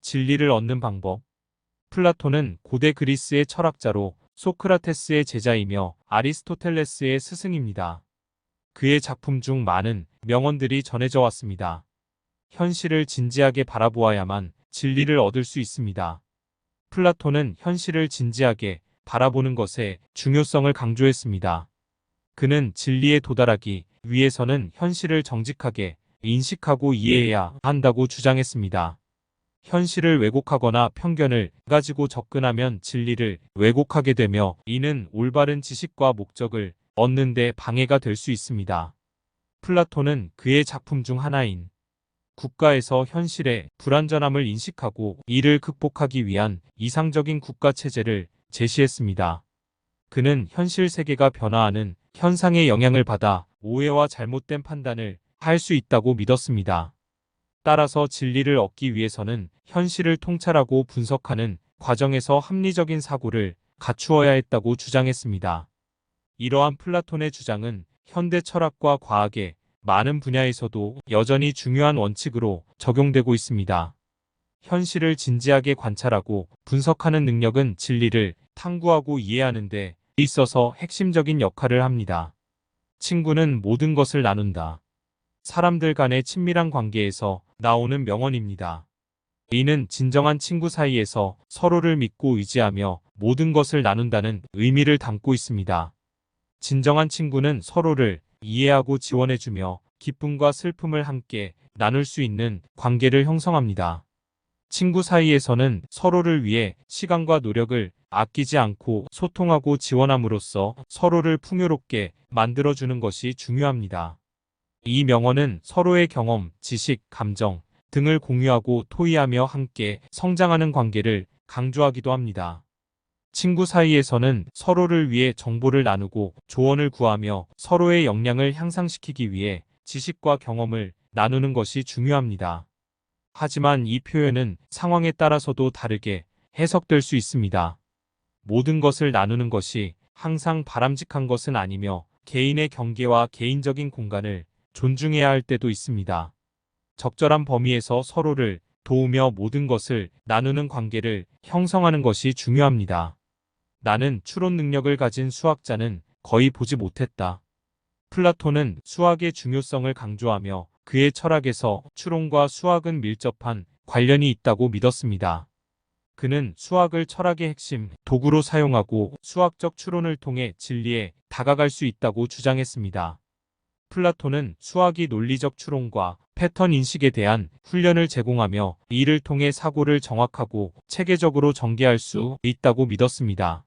진리를 얻는 방법. 플라톤은 고대 그리스의 철학자로 소크라테스의 제자이며 아리스토텔레스의 스승입니다. 그의 작품 중 많은 명언들이 전해져 왔습니다. 현실을 진지하게 바라보아야만 진리를 얻을 수 있습니다. 플라톤은 현실을 진지하게 바라보는 것의 중요성을 강조했습니다. 그는 진리에 도달하기 위해서는 현실을 정직하게 인식하고 이해해야 한다고 주장했습니다. 현실을 왜곡하거나 편견을 가지고 접근하면 진리를 왜곡하게 되며 이는 올바른 지식과 목적을 얻는 데 방해가 될 수 있습니다. 플라톤은 그의 작품 중 하나인 국가에서 현실의 불완전함을 인식하고 이를 극복하기 위한 이상적인 국가 체제를 제시했습니다. 그는 현실 세계가 변화하는 현상에 영향을 받아 오해와 잘못된 판단을 할 수 있다고 믿었습니다. 따라서 진리를 얻기 위해서는 현실을 통찰하고 분석하는 과정에서 합리적인 사고를 갖추어야 했다고 주장했습니다. 이러한 플라톤의 주장은 현대 철학과 과학의 많은 분야에서도 여전히 중요한 원칙으로 적용되고 있습니다. 현실을 진지하게 관찰하고 분석하는 능력은 진리를 탐구하고 이해하는 데 있어서 핵심적인 역할을 합니다. 친구는 모든 것을 나눈다. 사람들 간의 친밀한 관계에서 나오는 명언입니다. 이는 진정한 친구 사이에서 서로를 믿고 의지하며 모든 것을 나눈다는 의미를 담고 있습니다. 진정한 친구는 서로를 이해하고 지원해주며 기쁨과 슬픔을 함께 나눌 수 있는 관계를 형성합니다. 친구 사이에서는 서로를 위해 시간과 노력을 아끼지 않고 소통하고 지원함으로써 서로를 풍요롭게 만들어주는 것이 중요합니다. 이 명언은 서로의 경험, 지식, 감정 등을 공유하고 토의하며 함께 성장하는 관계를 강조하기도 합니다. 친구 사이에서는 서로를 위해 정보를 나누고 조언을 구하며 서로의 역량을 향상시키기 위해 지식과 경험을 나누는 것이 중요합니다. 하지만 이 표현은 상황에 따라서도 다르게 해석될 수 있습니다. 모든 것을 나누는 것이 항상 바람직한 것은 아니며 개인의 경계와 개인적인 공간을 존중해야 할 때도 있습니다. 적절한 범위에서 서로를 도우며 모든 것을 나누는 관계를 형성하는 것이 중요합니다. 나는 추론 능력을 가진 수학자는 거의 보지 못했다. 플라톤은 수학의 중요성을 강조하며 그의 철학에서 추론과 수학은 밀접한 관련이 있다고 믿었습니다. 그는 수학을 철학의 핵심 도구로 사용하고 수학적 추론을 통해 진리에 다가갈 수 있다고 주장했습니다. 플라톤은 수학이 논리적 추론과 패턴 인식에 대한 훈련을 제공하며 이를 통해 사고를 정확하고 체계적으로 전개할 수 있다고 믿었습니다.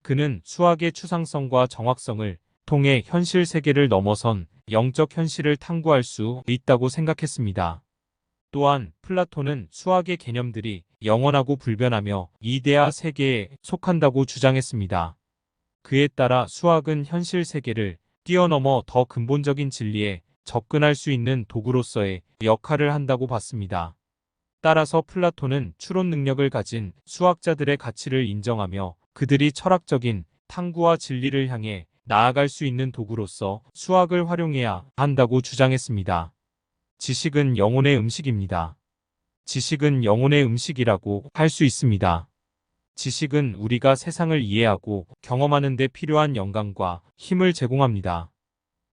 그는 수학의 추상성과 정확성을 통해 현실 세계를 넘어선 영적 현실을 탐구할 수 있다고 생각했습니다. 또한 플라톤은 수학의 개념들이 영원하고 불변하며 이데아 세계에 속한다고 주장했습니다. 그에 따라 수학은 현실 세계를 뛰어넘어 더 근본적인 진리에 접근할 수 있는 도구로서의 역할을 한다고 봤습니다. 따라서 플라톤은 추론 능력을 가진 수학자들의 가치를 인정하며 그들이 철학적인 탐구와 진리를 향해 나아갈 수 있는 도구로서 수학을 활용해야 한다고 주장했습니다. 지식은 영혼의 음식입니다. 지식은 영혼의 음식이라고 할 수 있습니다. 지식은 우리가 세상을 이해하고 경험하는 데 필요한 영감과 힘을 제공합니다.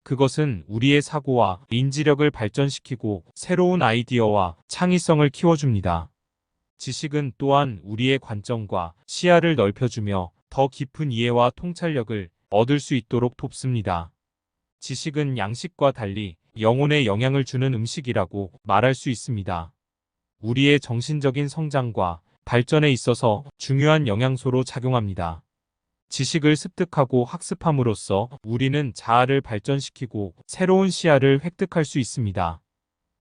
그것은 우리의 사고와 인지력을 발전시키고 새로운 아이디어와 창의성을 키워줍니다. 지식은 또한 우리의 관점과 시야를 넓혀주며 더 깊은 이해와 통찰력을 얻을 수 있도록 돕습니다. 지식은 양식과 달리 영혼에 영향을 주는 음식이라고 말할 수 있습니다. 우리의 정신적인 성장과 발전에 있어서 중요한 영양소로 작용합니다. 지식을 습득하고 학습함으로써 우리는 자아를 발전시키고 새로운 시야를 획득할 수 있습니다.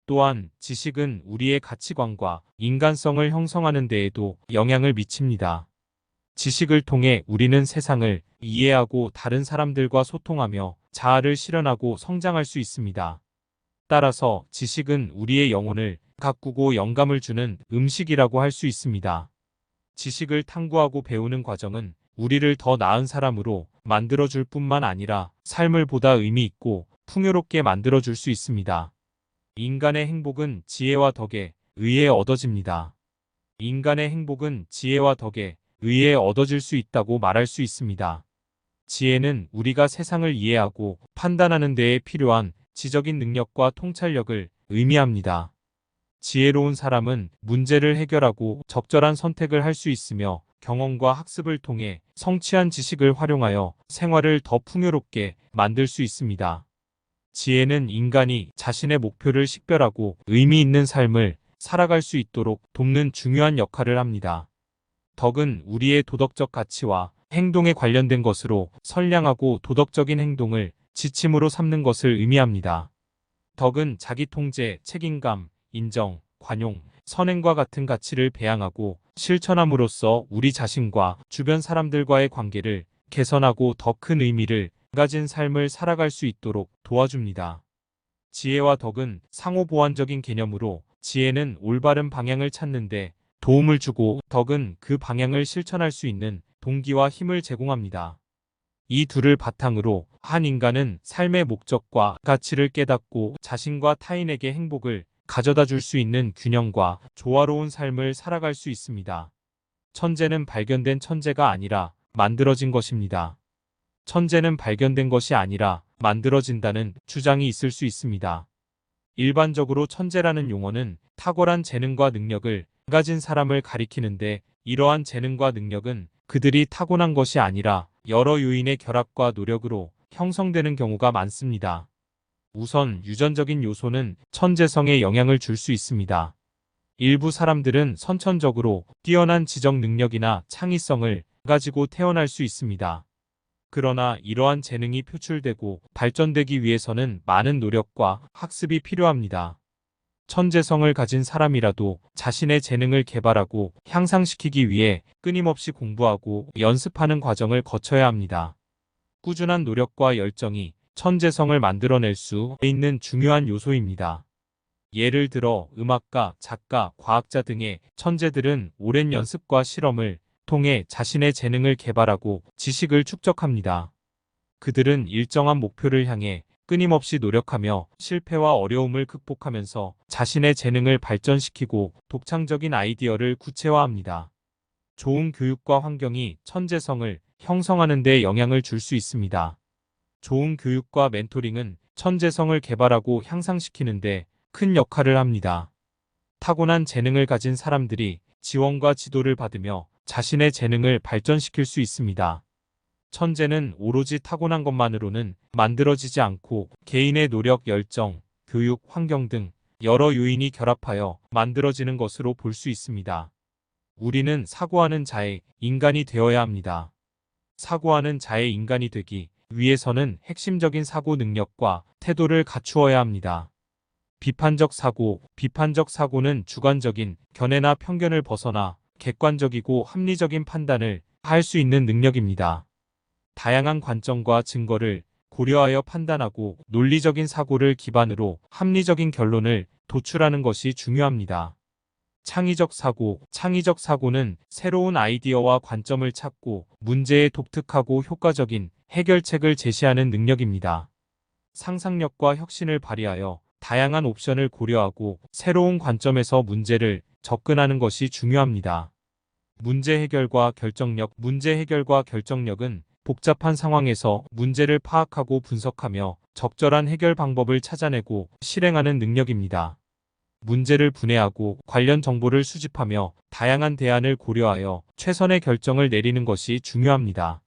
또한 지식은 우리의 가치관과 인간성을 형성하는 데에도 영향을 미칩니다. 지식을 통해 우리는 세상을 이해하고 다른 사람들과 소통하며 자아를 실현하고 성장할 수 있습니다. 따라서 지식은 우리의 영혼을 가꾸고 영감을 주는 음식이라고 할 수 있습니다. 지식을 탐구하고 배우는 과정은 우리를 더 나은 사람으로 만들어줄 뿐만 아니라 삶을 보다 의미 있고 풍요롭게 만들어줄 수 있습니다. 인간의 행복은 지혜와 덕에 의해 얻어집니다. 인간의 행복은 지혜와 덕에 의해 얻어질 수 있다고 말할 수 있습니다. 지혜는 우리가 세상을 이해하고 판단하는 데에 필요한 지적인 능력과 통찰력을 의미합니다. 지혜로운 사람은 문제를 해결하고 적절한 선택을 할 수 있으며 경험과 학습을 통해 성취한 지식을 활용하여 생활을 더 풍요롭게 만들 수 있습니다. 지혜는 인간이 자신의 목표를 식별하고 의미 있는 삶을 살아갈 수 있도록 돕는 중요한 역할을 합니다. 덕은 우리의 도덕적 가치와 행동에 관련된 것으로 선량하고 도덕적인 행동을 지침으로 삼는 것을 의미합니다. 덕은 자기 통제, 책임감, 인정, 관용, 선행과 같은 가치를 배양하고 실천함으로써 우리 자신과 주변 사람들과의 관계를 개선하고 더 큰 의미를 가진 삶을 살아갈 수 있도록 도와줍니다. 지혜와 덕은 상호 보완적인 개념으로 지혜는 올바른 방향을 찾는데 도움을 주고 덕은 그 방향을 실천할 수 있는 동기와 힘을 제공합니다. 이 둘을 바탕으로 한 인간은 삶의 목적과 가치를 깨닫고 자신과 타인에게 행복을 가져다 줄 수 있는 균형과 조화로운 삶을 살아갈 수 있습니다. 천재는 발견된 천재가 아니라 만들어진 것입니다. 천재는 발견된 것이 아니라 만들어진다는 주장이 있을 수 있습니다. 일반적으로 천재라는 용어는 탁월한 재능과 능력을 가진 사람을 가리키는데 이러한 재능과 능력은 그들이 타고난 것이 아니라 여러 요인의 결합과 노력으로 형성되는 경우가 많습니다. 우선 유전적인 요소는 천재성에 영향을 줄 수 있습니다. 일부 사람들은 선천적으로 뛰어난 지적 능력이나 창의성을 가지고 태어날 수 있습니다. 그러나 이러한 재능이 표출되고 발전되기 위해서는 많은 노력과 학습이 필요합니다. 천재성을 가진 사람이라도 자신의 재능을 개발하고 향상시키기 위해 끊임없이 공부하고 연습하는 과정을 거쳐야 합니다. 꾸준한 노력과 열정이 천재성을 만들어낼 수 있는 중요한 요소입니다. 예를 들어 음악가, 작가, 과학자 등의 천재들은 오랜 연습과 실험을 통해 자신의 재능을 개발하고 지식을 축적합니다. 그들은 일정한 목표를 향해 끊임없이 노력하며 실패와 어려움을 극복하면서 자신의 재능을 발전시키고 독창적인 아이디어를 구체화합니다. 좋은 교육과 환경이 천재성을 형성하는 데 영향을 줄 수 있습니다. 좋은 교육과 멘토링은 천재성을 개발하고 향상시키는데 큰 역할을 합니다. 타고난 재능을 가진 사람들이 지원과 지도를 받으며 자신의 재능을 발전시킬 수 있습니다. 천재는 오로지 타고난 것만으로는 만들어지지 않고 개인의 노력, 열정, 교육, 환경 등 여러 요인이 결합하여 만들어지는 것으로 볼 수 있습니다. 우리는 사고하는 자의 인간이 되어야 합니다. 사고하는 자의 인간이 되기 위해서는 핵심적인 사고 능력과 태도를 갖추어야 합니다. 비판적 사고는 주관적인 견해나 편견을 벗어나 객관적이고 합리적인 판단을 할 수 있는 능력입니다. 다양한 관점과 증거를 고려하여 판단하고 논리적인 사고를 기반으로 합리적인 결론을 도출하는 것이 중요합니다. 창의적 사고는 새로운 아이디어와 관점을 찾고 문제에 독특하고 효과적인 해결책을 제시하는 능력입니다. 상상력과 혁신을 발휘하여 다양한 옵션을 고려하고 새로운 관점에서 문제를 접근하는 것이 중요합니다. 문제 해결과 결정력은 복잡한 상황에서 문제를 파악하고 분석하며 적절한 해결 방법을 찾아내고 실행하는 능력입니다. 문제를 분해하고 관련 정보를 수집하며 다양한 대안을 고려하여 최선의 결정을 내리는 것이 중요합니다.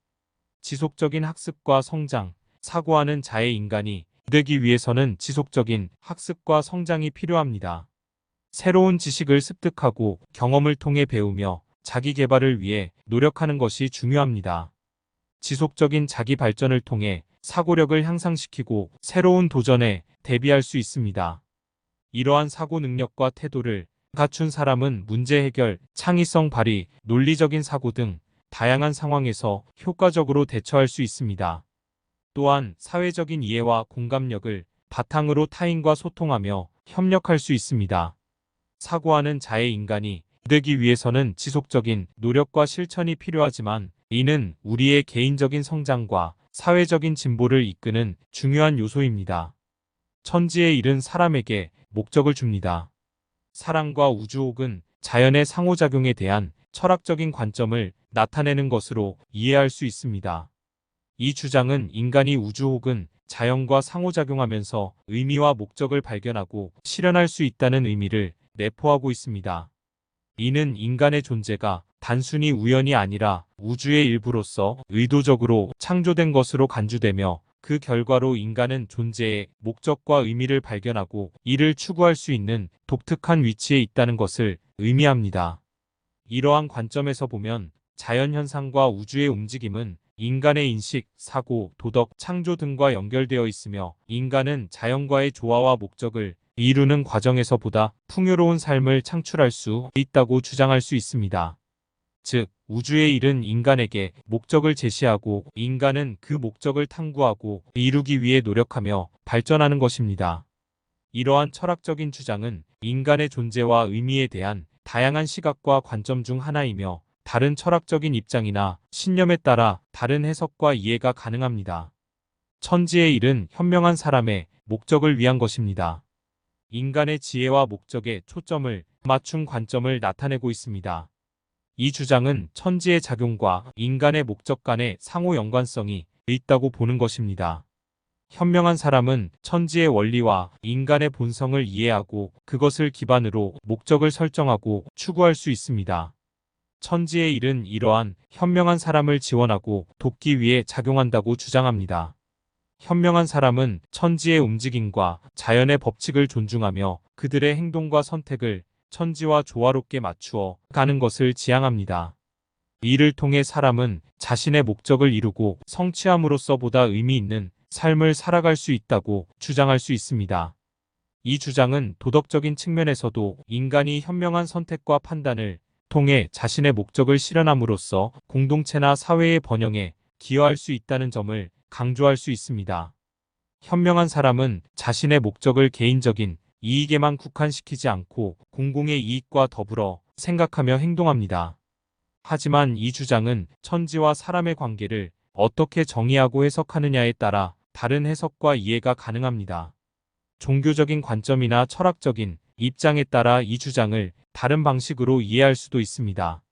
지속적인 학습과 성장, 사고하는 자의 인간이 되기 위해서는 지속적인 학습과 성장이 필요합니다. 새로운 지식을 습득하고 경험을 통해 배우며 자기 개발을 위해 노력하는 것이 중요합니다. 지속적인 자기 발전을 통해 사고력을 향상시키고 새로운 도전에 대비할 수 있습니다. 이러한 사고 능력과 태도를 갖춘 사람은 문제 해결, 창의성 발휘, 논리적인 사고 등 다양한 상황에서 효과적으로 대처할 수 있습니다. 또한 사회적인 이해와 공감력을 바탕으로 타인과 소통하며 협력할 수 있습니다. 사고하는 자의 인간이 되기 위해서는 지속적인 노력과 실천이 필요하지만 이는 우리의 개인적인 성장과 사회적인 진보를 이끄는 중요한 요소입니다. 천지의 일은 사람에게 목적을 줍니다. 사랑과 우주옥은 자연의 상호작용에 대한 철학적인 관점을 나타내는 것으로 이해할 수 있습니다. 이 주장은 인간이 우주 혹은 자연과 상호작용하면서 의미와 목적을 발견하고 실현할 수 있다는 의미를 내포하고 있습니다. 이는 인간의 존재가 단순히 우연이 아니라 우주의 일부로서 의도적으로 창조된 것으로 간주되며, 그 결과로 인간은 존재의 목적과 의미를 발견하고 이를 추구할 수 있는 독특한 위치에 있다는 것을 의미합니다. 이러한 관점에서 보면 자연현상과 우주의 움직임은 인간의 인식, 사고, 도덕, 창조 등과 연결되어 있으며, 인간은 자연과의 조화와 목적을 이루는 과정에서 보다 풍요로운 삶을 창출할 수 있다고 주장할 수 있습니다. 즉, 우주의 일은 인간에게 목적을 제시하고 인간은 그 목적을 탐구하고 이루기 위해 노력하며 발전하는 것입니다. 이러한 철학적인 주장은 인간의 존재와 의미에 대한 다양한 시각과 관점 중 하나이며, 다른 철학적인 입장이나 신념에 따라 다른 해석과 이해가 가능합니다. 천지의 일은 현명한 사람의 목적을 위한 것입니다. 인간의 지혜와 목적에 초점을 맞춘 관점을 나타내고 있습니다. 이 주장은 천지의 작용과 인간의 목적 간의 상호 연관성이 있다고 보는 것입니다. 현명한 사람은 천지의 원리와 인간의 본성을 이해하고 그것을 기반으로 목적을 설정하고 추구할 수 있습니다. 천지의 일은 이러한 현명한 사람을 지원하고 돕기 위해 작용한다고 주장합니다. 현명한 사람은 천지의 움직임과 자연의 법칙을 존중하며 그들의 행동과 선택을 천지와 조화롭게 맞추어 가는 것을 지향합니다. 이를 통해 사람은 자신의 목적을 이루고 성취함으로써 보다 의미 있는 삶을 살아갈 수 있다고 주장할 수 있습니다. 이 주장은 도덕적인 측면에서도 인간이 현명한 선택과 판단을 통해 자신의 목적을 실현함으로써 공동체나 사회의 번영에 기여할 수 있다는 점을 강조할 수 있습니다. 현명한 사람은 자신의 목적을 개인적인 이익에만 국한시키지 않고 공공의 이익과 더불어 생각하며 행동합니다. 하지만 이 주장은 천지와 사람의 관계를 어떻게 정의하고 해석하느냐에 따라 다른 해석과 이해가 가능합니다. 종교적인 관점이나 철학적인 입장에 따라 이 주장을 다른 방식으로 이해할 수도 있습니다.